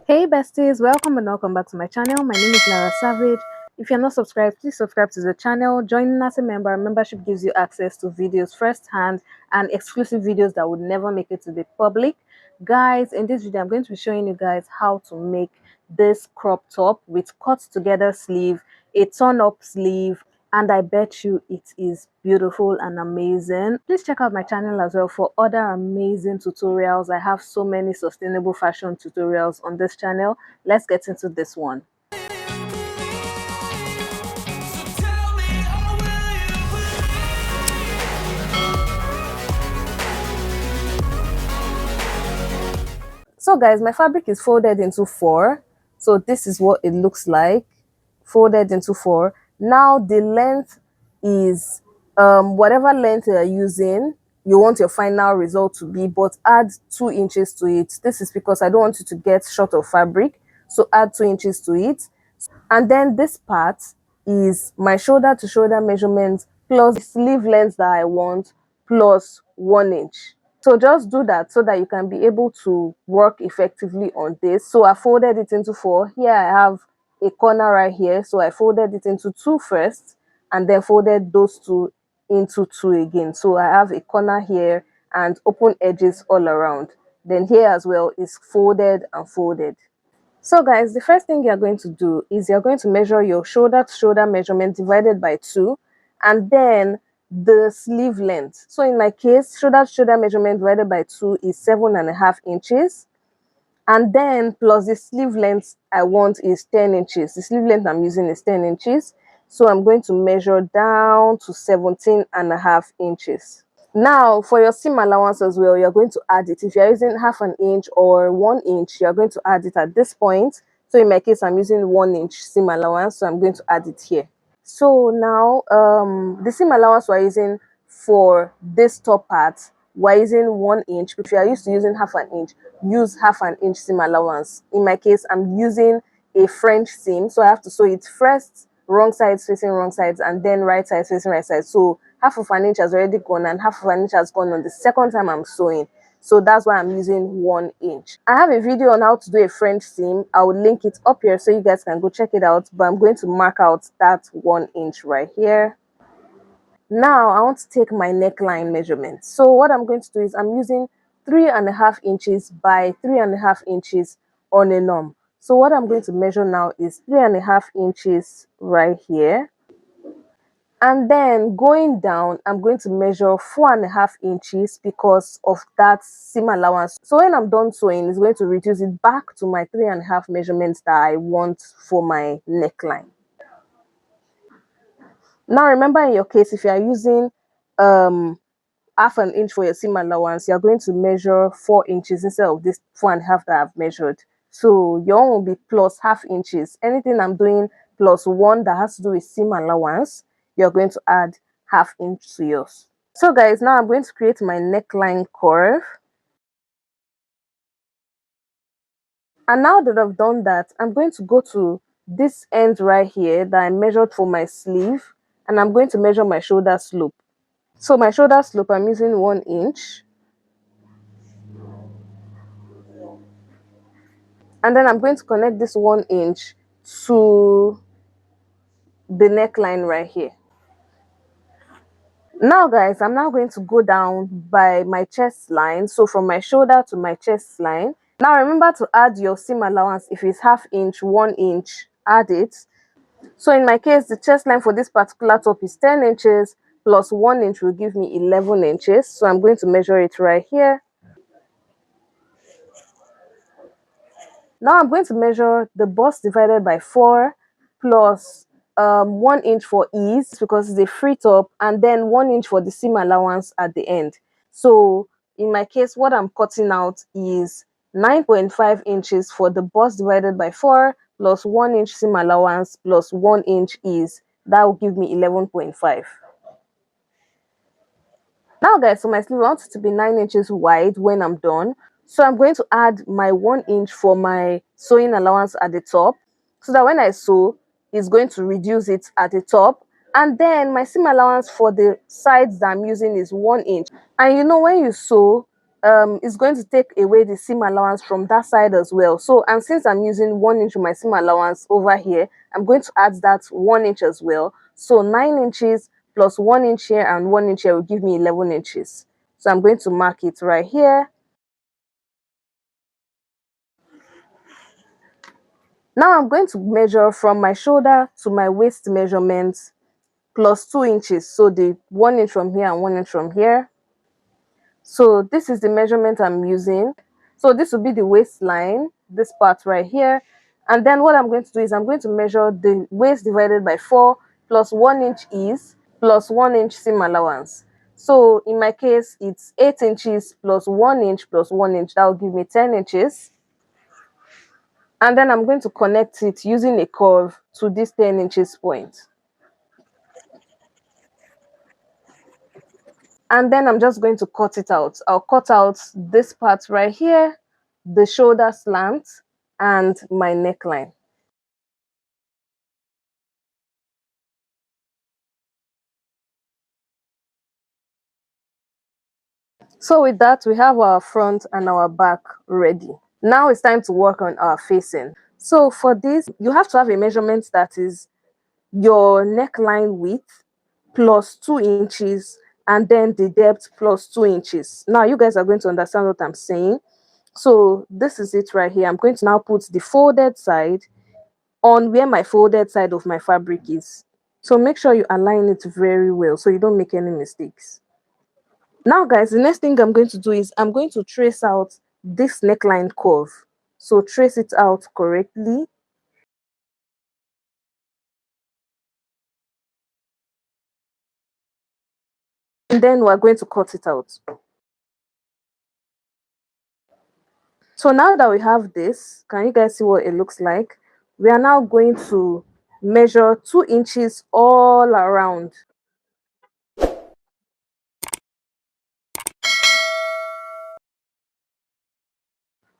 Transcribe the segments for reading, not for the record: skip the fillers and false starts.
Hey besties, welcome and welcome back to my channel. My name is Lara Savage. If you're not subscribed, please subscribe to the channel. Joining as a member, membership gives you access to videos firsthand and exclusive videos that would never make it to the public. Guys, in this video, I'm going to be showing you guys how to make this crop top with cut together sleeve, a turn up sleeve, and I bet you it is beautiful and amazing. Please check out my channel as well for other amazing tutorials. I have so many sustainable fashion tutorials on this channel. Let's get into this one. So guys, my fabric is folded into four. So this is what it looks like, folded into four. Now the length is whatever length you're using, you want your final result to be, but add 2 inches to it. This is because I don't want you to get short of fabric, so add 2 inches to it. And then this part is my shoulder to shoulder measurement plus the sleeve length that I want plus 1 inch. So just do that so that you can be able to work effectively on this. So I folded it into 4. Here I have a corner right here. So I folded it into 2 first and then folded those 2 into 2 again. So I have a corner here and open edges all around. Then here as well is folded and folded. So guys, the first thing you're going to do is you're going to measure your shoulder to shoulder measurement divided by 2 and then the sleeve length. So in my case, shoulder to shoulder measurement divided by 2 is 7.5 inches. And then plus the sleeve length I want is 10 inches. The sleeve length I'm using is 10 inches. So I'm going to measure down to 17.5 inches. Now, for your seam allowance as well, you're going to add it. If you're using half an inch or 1 inch, you're going to add it at this point. So in my case, I'm using 1 inch seam allowance, so I'm going to add it here. So now, the seam allowance we're using for this top part, we're using 1 inch. If you are used to using half an inch, use half an inch seam allowance. In my case, I'm using a French seam, so I have to sew it first, wrong sides facing wrong sides, and then right sides facing right sides. So half of an inch has already gone and half of an inch has gone on the second time I'm sewing. So that's why I'm using 1 inch. I have a video on how to do a French seam. I will link it up here so you guys can go check it out. But I'm going to mark out that 1 inch right here. Now I want to take my neckline measurement. So what I'm going to do is I'm using 3.5 inches by 3.5 inches on a norm. So what I'm going to measure now is 3.5 inches right here. And then going down, I'm going to measure 4.5 inches because of that seam allowance. So when I'm done sewing, it's going to reduce it back to my 3.5 measurements that I want for my neckline. Now remember, in your case, if you are using half an inch for your seam allowance, you're going to measure 4 inches instead of this 4.5 that I've measured. So your own will be plus half inches. Anything I'm doing plus 1 that has to do with seam allowance, you're going to add half inch to yours. So guys, now I'm going to create my neckline curve. And now that I've done that, I'm going to go to this end right here that I measured for my sleeve, and I'm going to measure my shoulder slope. So my shoulder slope, I'm using 1 inch. And then I'm going to connect this 1 inch to the neckline right here. Now guys, I'm now going to go down by my chest line. So from my shoulder to my chest line. Now remember to add your seam allowance. If it's half inch, 1 inch, add it. So in my case, the chest line for this particular top is 10 inches plus 1 inch will give me 11 inches. So I'm going to measure it right here. Now I'm going to measure the bust divided by 4 plus 1 inch for ease because it's a free top, and then 1 inch for the seam allowance at the end. So in my case, what I'm cutting out is 9.5 inches for the bust divided by 4 plus 1 inch seam allowance plus 1 inch ease. That will give me 11.5. Now guys, so my sleeve, I want it to be 9 inches wide when I'm done. So I'm going to add my 1 inch for my sewing allowance at the top, so that when I sew, it's going to reduce it at the top. And then my seam allowance for the sides that I'm using is 1 inch. And you know, when you sew, is going to take away the seam allowance from that side as well. So, and since I'm using 1 inch of my seam allowance over here, I'm going to add that 1 inch as well. So 9 inches plus 1 inch here and 1 inch here will give me 11 inches. So I'm going to mark it right here. Now I'm going to measure from my shoulder to my waist measurement plus 2 inches. So the 1 inch from here and 1 inch from here. So this is the measurement I'm using. So this will be the waistline, this part right here. And then what I'm going to do is I'm going to measure the waist divided by 4 plus 1 inch is plus 1 inch seam allowance. So in my case, it's 8 inches plus 1 inch plus 1 inch. That will give me 10 inches. And then I'm going to connect it using a curve to this 10 inches point. And then I'm just going to cut it out. I'll cut out this part right here, the shoulder slant, and my neckline. So with that, we have our front and our back ready. Now it's time to work on our facing. So for this, you have to have a measurement that is your neckline width plus 2 inches and then the depth plus 2 inches. Now you guys are going to understand what I'm saying. So this is it right here. I'm going to now put the folded side on where my folded side of my fabric is. So make sure you align it very well so you don't make any mistakes. Now guys, the next thing I'm going to do is I'm going to trace out this neckline curve. So trace it out correctly. And then we're going to cut it out. So now that we have this, can you guys see what it looks like? We are now going to measure 2 inches all around.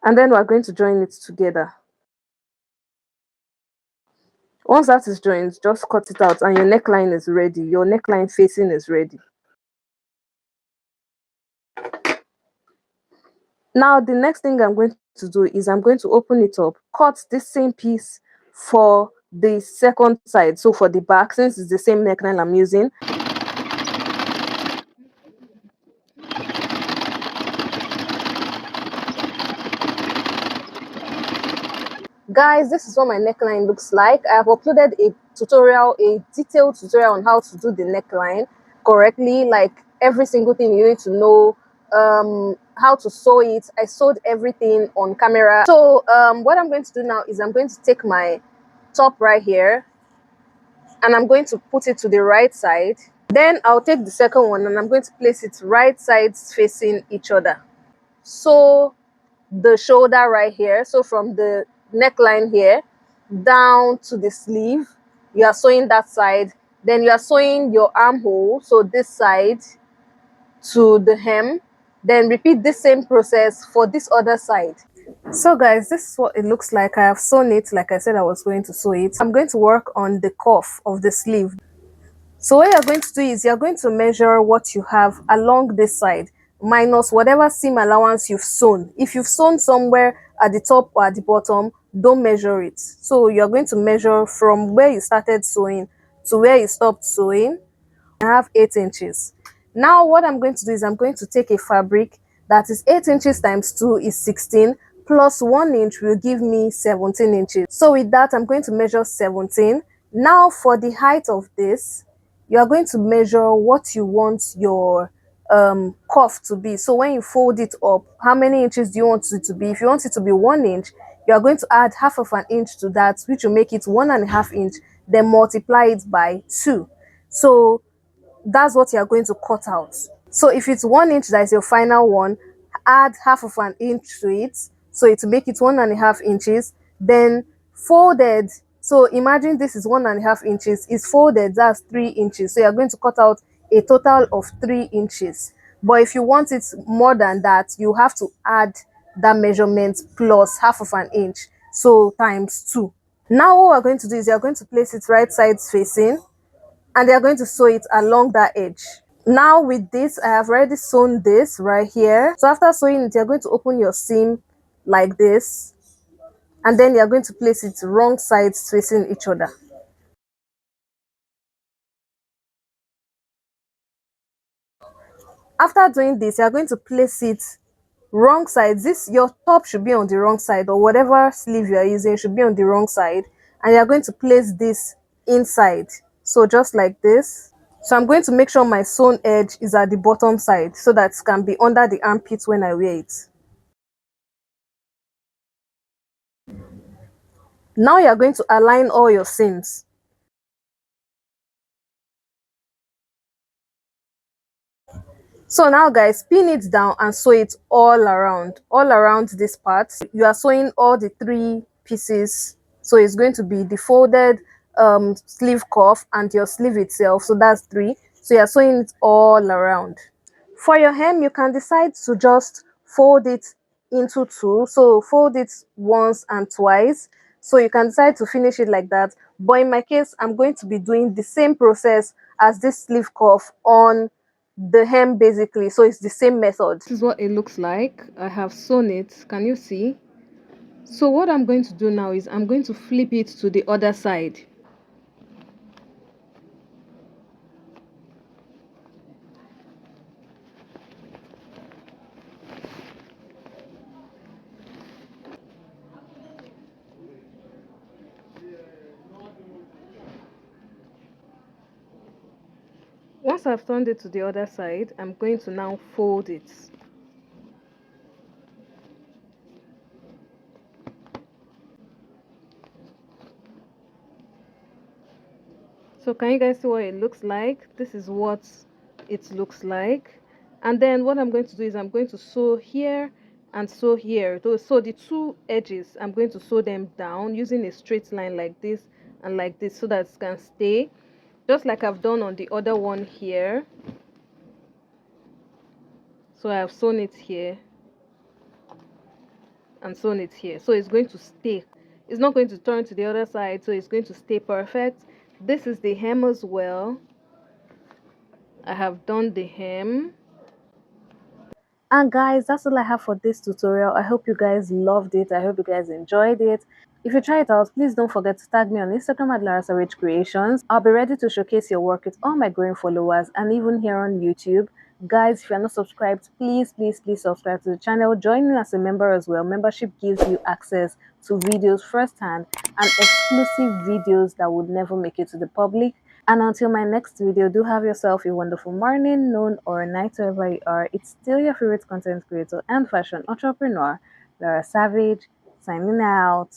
And then we're going to join it together. Once that is joined, just cut it out and your neckline is ready. Your neckline facing is ready. Now, the next thing I'm going to do is I'm going to open it up, cut this same piece for the second side. So for the back, since it's the same neckline I'm using, guys, this is what my neckline looks like. I have uploaded a tutorial, a detailed tutorial on how to do the neckline correctly, like every single thing you need to know, how to sew it. I sewed everything on camera. So what I'm going to do now is I'm going to take my top right here and I'm going to put it to the right side. Then I'll take the second one and I'm going to place it right sides facing each other. So the shoulder right here, so from the neckline here down to the sleeve, you are sewing that side. Then you are sewing your armhole, so this side, to the hem. Then repeat the same process for this other side. So guys, this is what it looks like. I have sewn it like I said I was going to sew it. I'm going to work on the cuff of the sleeve. So what you're going to do is you're going to measure what you have along this side minus whatever seam allowance you've sewn. If you've sewn somewhere at the top or at the bottom, don't measure it. So you're going to measure from where you started sewing to where you stopped sewing. I have 8 inches. Now what I'm going to do is I'm going to take a fabric that is 8 inches times 2 is 16 plus 1 inch will give me 17 inches. So with that, I'm going to measure 17. Now for the height of this, you are going to measure what you want your cuff to be. So when you fold it up, how many inches do you want it to be? If you want it to be 1 inch, you are going to add half of an inch to that, which will make it 1.5 inch, then multiply it by 2. So that's what you are going to cut out. So if it's 1 inch, that is your final one, add half of an inch to it, so it will make it 1.5 inches. Then folded, so imagine this is 1.5 inches, is folded, that's 3 inches. So you're going to cut out a total of 3 inches. But if you want it more than that, you have to add that measurement plus half of an inch, so times 2. Now what we're going to do is you're going to place it right sides facing, and they are going to sew it along that edge. Now with this, I have already sewn this right here. So after sewing it, you're going to open your seam like this, and then you're going to place it wrong sides facing each other. After doing this, you're going to place it wrong sides. This, your top should be on the wrong side, or whatever sleeve you are using should be on the wrong side, and you're going to place this inside, so just like this. So I'm going to make sure my sewn edge is at the bottom side so that it can be under the armpit when I wear it. Now you're going to align all your seams. So now guys, pin it down and sew it all around this part. You are sewing all the three pieces. So it's going to be the folded sleeve cuff and your sleeve itself. So that's three. So you're sewing it all around. For your hem, you can decide to just fold it into two. So fold it once and twice. So you can decide to finish it like that. But in my case, I'm going to be doing the same process as this sleeve cuff on the hem basically. So it's the same method. This is what it looks like. I have sewn it. Can you see? So what I'm going to do now is I'm going to flip it to the other side. Once I've turned it to the other side, I'm going to now fold it. So can you guys see what it looks like? This is what it looks like. And then what I'm going to do is I'm going to sew here and sew here. So the two edges, I'm going to sew them down using a straight line like this and like this so that it can stay. Just like I've done on the other one here. So I've sewn it here and sewn it here. So it's going to stay. It's not going to turn to the other side, so it's going to stay perfect. This is the hem as well. I have done the hem. And guys, that's all I have for this tutorial. I hope you guys loved it. I hope you guys enjoyed it. If you try it out, please don't forget to tag me on Instagram at LaRaSavage Creations. I'll be ready to showcase your work with all my growing followers and even here on YouTube. Guys, if you're not subscribed, please subscribe to the channel. Join in as a member as well. Membership gives you access to videos firsthand and exclusive videos that would never make it to the public. And until my next video, do have yourself a wonderful morning, noon, or night, wherever you are. It's still your favorite content creator and fashion entrepreneur, Lara Savage, signing out.